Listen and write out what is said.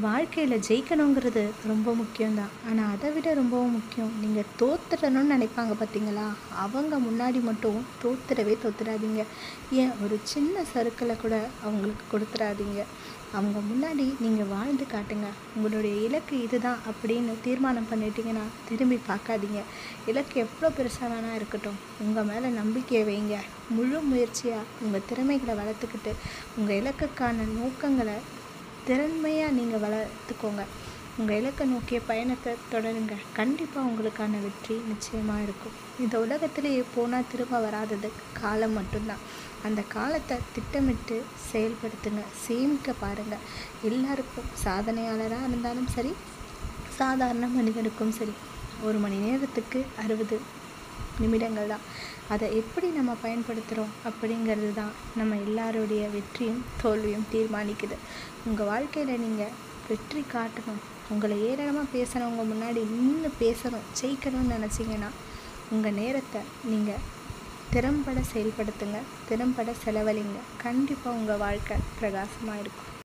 வாழ்க்கையில் ஜெயிக்கணுங்கிறது ரொம்ப முக்கியம்தான். ஆனால் அதை விட ரொம்பவும் முக்கியம், நீங்கள் தோத்துடணும்னு நினைப்பாங்க பார்த்தீங்களா, அவங்க முன்னாடி மட்டும் தோத்துடாதீங்க. ஏன் ஒரு சின்ன சறுக்கலை கூட அவங்களுக்கு கொடுத்துடாதீங்க. அவங்க முன்னாடி நீங்கள் வாழ்ந்து காட்டுங்க. உங்களுடைய இலக்கு இதுதான் அப்படின்னு தீர்மானம் பண்ணிட்டீங்கன்னா திரும்பி பார்க்காதீங்க. இலக்கு எவ்வளோ பெருசாக வேணால் இருக்கட்டும், உங்கள் மேலே நம்பிக்கையை வைங்க. முழு முயற்சியாக உங்கள் திறமைகளை வளர்த்துக்கிட்டு உங்கள் இலக்குக்கான நோக்கங்களை திறமையாக நீங்கள் வளர்த்துக்கோங்க. உங்கள் இலக்கை நோக்கிய பயணத்தை தொடருங்க. கண்டிப்பாக உங்களுக்கான வெற்றி நிச்சயமாக இருக்கும். இந்த உலகத்திலேயே போனால் திரும்ப வராதது காலம் மட்டும்தான். அந்த காலத்தை திட்டமிட்டு செயல்படுத்துங்க, சேமிக்க பாருங்கள். எல்லாருக்கும், சாதனையாளராக இருந்தாலும் சரி, சாதாரண மனிதனுக்கும் சரி, 1 மணி நேரத்துக்கு 60 நிமிடங்கள் தான். அதை எப்படி நம்ம பயன்படுத்துகிறோம் அப்படிங்கிறது தான் நம்ம எல்லாருடைய வெற்றியும் தோல்வியும் தீர்மானிக்குது. உங்கள் வாழ்க்கையில் நீங்கள் வெற்றி காட்டணும், உங்களை ஏளனமாக பேசுகிறவங்க முன்னாடி நின்று பேசணும், ஜெயிக்கணும்னு நினச்சிங்கன்னா உங்கள் நேரத்தை நீங்கள் திறம்பட செயல்படுத்துங்க, திறம்பட செலவழிங்க. கண்டிப்பாக உங்கள் வாழ்க்கை பிரகாசமாக இருக்கும்.